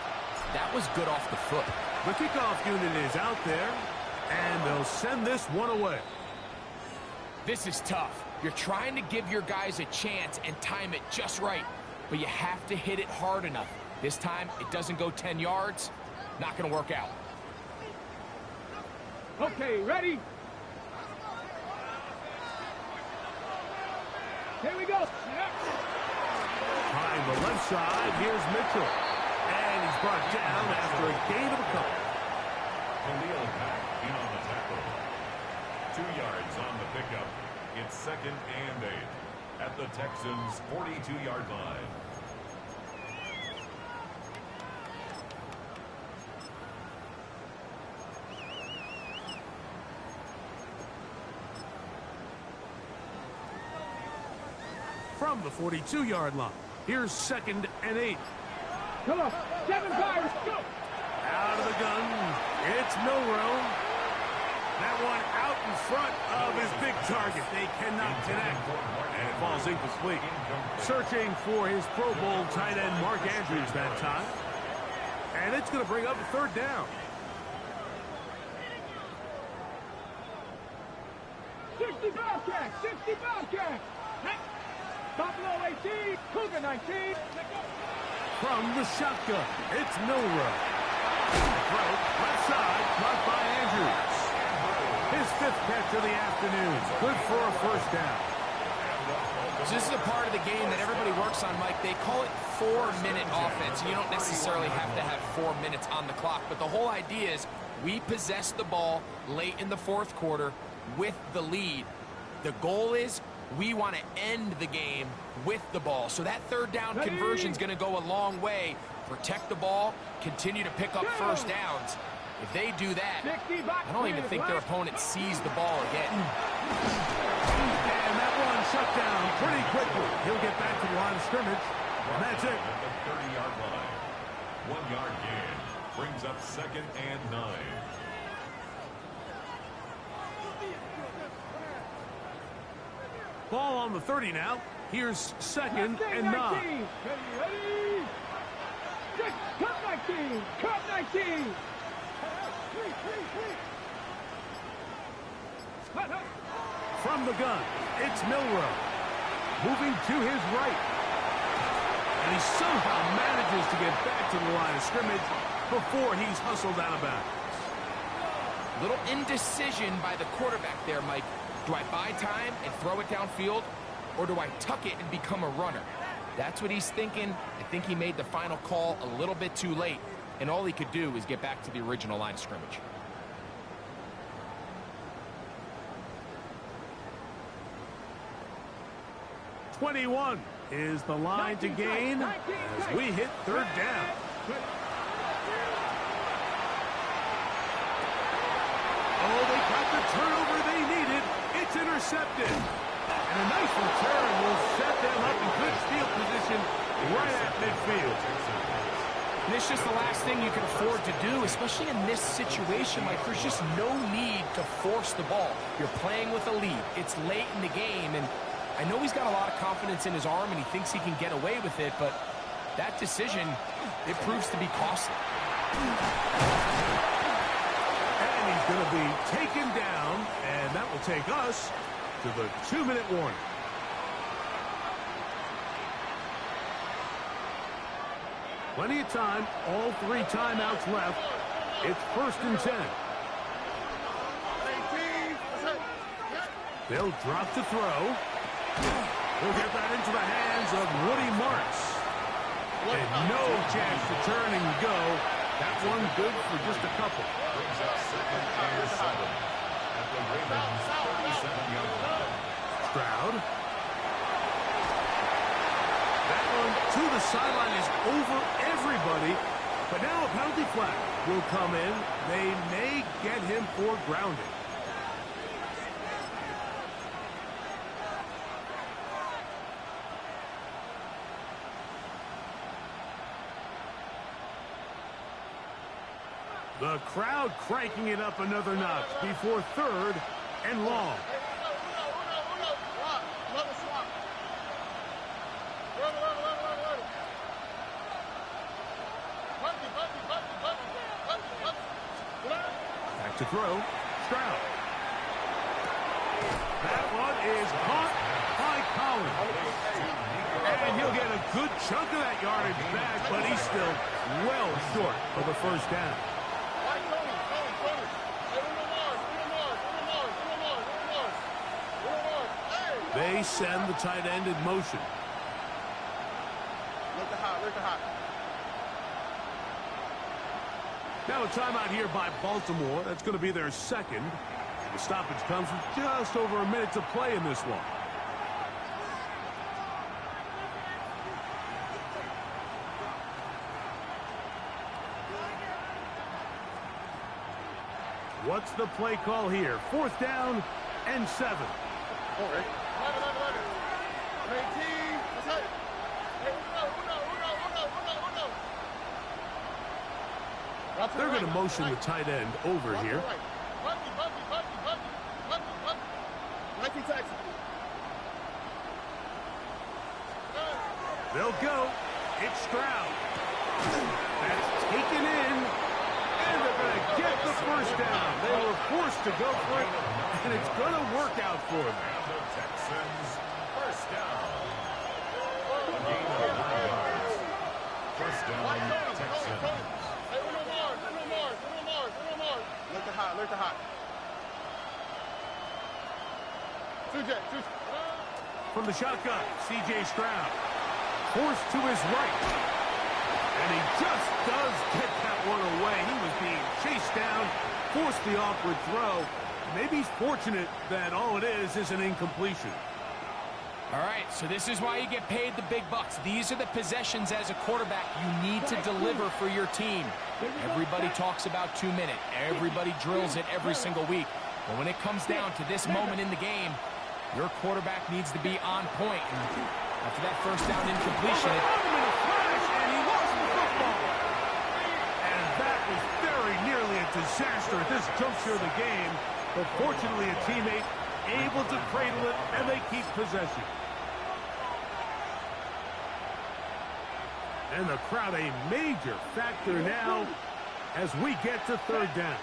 That was good off the foot. The kickoff unit is out there, and they'll send this one away. This is tough. You're trying to give your guys a chance and time it just right, but you have to hit it hard enough. This time, it doesn't go 10 yards. Not going to work out. Okay, ready? Here we go. Behind the left side, here's Mitchell. And he's brought down after a gain of a couple. Khalil Mack in on the tackle. 2 yards on the pickup. It's 2nd and 8 at the Texans' 42-yard line. From the 42-yard line, here's 2nd and 8. Come on, 7 fires, go! Out of the gun, it's Milrow. That one out in front of his big target. They cannot connect, and it falls incomplete. Searching for his Pro Bowl tight end, Mark Andrews, that time. And it's going to bring up a 3rd down. 60 Bobcats, 60 Bobcats! Buffalo 18, Cougar 19. From the shotgun, it's Milrow. Throw, left side, caught by Andrews. His 5th catch of the afternoon. Good for a 1st down. So this is a part of the game that everybody works on, Mike. They call it 4-minute offense. You don't necessarily have to have 4 minutes on the clock, but the whole idea is we possess the ball late in the 4th quarter with the lead. The goal is we want to end the game with the ball. So that 3rd down conversion is going to go a long way. Protect the ball, continue to pick up 1st downs. If they do that, I don't even think their opponent sees the ball again. And that one shut down pretty quickly. He'll get back to the line of scrimmage, and that's it. At the 30-yard line. 1-yard gain brings up 2nd and 9. Ball on the 30 now. Here's 2nd and 9. Ready? Cut 19! Cut 19! From the gun, it's Milrow. Moving to his right. And he somehow manages to get back to the line of scrimmage before he's hustled out of bounds. Little indecision by the quarterback there, Mike. Do I buy time and throw it downfield, or do I tuck it and become a runner? That's what he's thinking. I think he made the final call a little bit too late, and all he could do is get back to the original line of scrimmage. "21 is the line to gain as we hit 3rd down. Oh, they got the turnover they needed. It's intercepted. And a nice return will set them up in good field position right at midfield. And it's just the last thing you can afford to do, especially in this situation. Like, there's just no need to force the ball. You're playing with a lead. It's late in the game, and I know he's got a lot of confidence in his arm, and he thinks he can get away with it, but that decision, it proves to be costly. And he's going to be taken down, and that will take us to the 2-minute warning. Plenty of time, all 3 timeouts left. It's 1st and 10. They'll drop to throw. We'll get that into the hands of Woody Marks. And no chance to turn and go. That one good for just a couple. Brings up 2nd and 7 at the Ravens' 37-yard line. Stroud. That one to the sideline is over everybody. But now a penalty flag will come in. They may get him for grounding. The crowd cranking it up another notch before 3rd and long. Back to throw. Stroud. That one is caught by Collins. And he'll get a good chunk of that yardage back, but he's still well short of the first down. They send the tight end in motion. Look the hot. Now a timeout here by Baltimore. That's going to be their second. The stoppage comes with just over a minute to play in this one. What's the play call here? 4th down and 7. All right. They're going to motion the tight end over here. They'll go. It's Stroud. That's taken in. And they're going to get the first down. They were forced to go for it, and it's going to work out for them. Texans, first down. Gain of 9 yards. First down, Texans. Look the hot. From the shotgun, C.J. Stroud. Forced to his right. And he just does get that one away. He was being chased down, forced the awkward throw. Maybe he's fortunate that all it is an incompletion. All right, so this is why you get paid the big bucks. These are the possessions as a quarterback you need to deliver for your team. Everybody talks about 2-minute. Everybody drills it every single week. But when it comes down to this moment in the game, your quarterback needs to be on point. And after that first down incompletion, And he lost the football. And that was very nearly a disaster at this juncture of the game. But fortunately, a teammate able to cradle it, and they keep possession. And the crowd a major factor now as we get to 3rd down.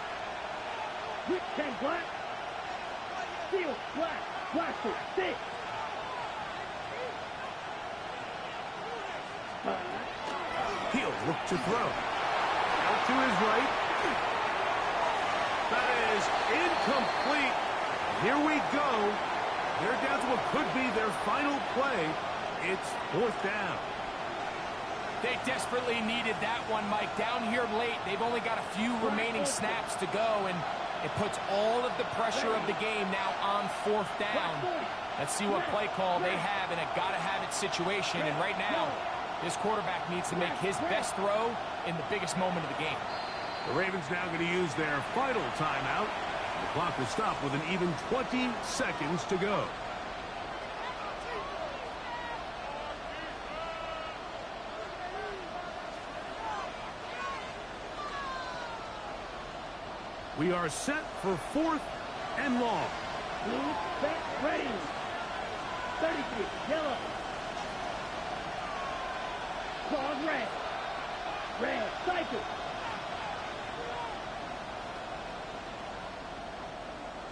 Quick, 10 black. Steal, black. Blaster, 6. He'll look to throw. Out to his right. That is incomplete. Here we go. They're down to what could be their final play. It's 4th down. they desperately needed that one, Mike. Down here late, they've only got a few remaining snaps to go, and it puts all of the pressure of the game now on 4th down. Let's see what play call they have in a gotta-have-it situation, and right now, this quarterback needs to make his best throw in the biggest moment of the game. The Ravens now going to use their final timeout. The clock will stop with an even 20 seconds to go. We are set for 4th and long. Blue, set, ready. 33, yellow. Claws red. Red, cycle.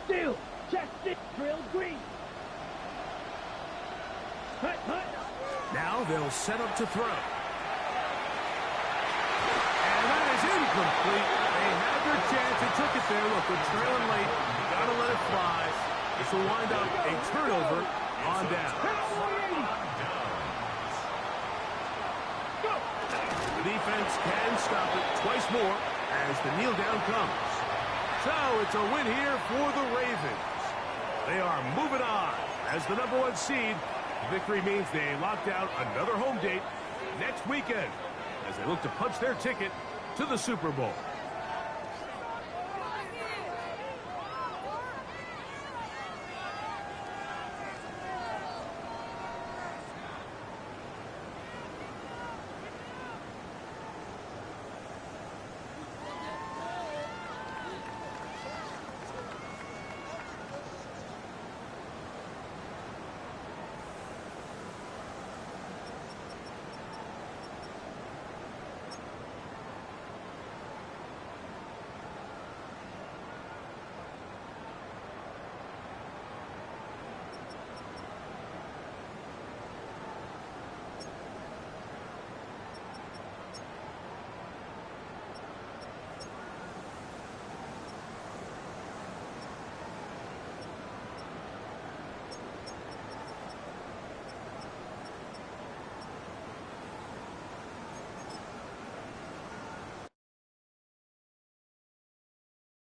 Steel, check stick, drill green. Hut, hut. Now they'll set up to throw. And that is incomplete. They had their chance. They took it there. Look, they're trailing late. Got to let it fly. This will wind up a turnover on down. The defense can stop it twice more as the kneel down comes. So it's a win here for the Ravens. They are moving on as the #1 seed. Victory means they locked out another home date next weekend as they look to punch their ticket to the Super Bowl.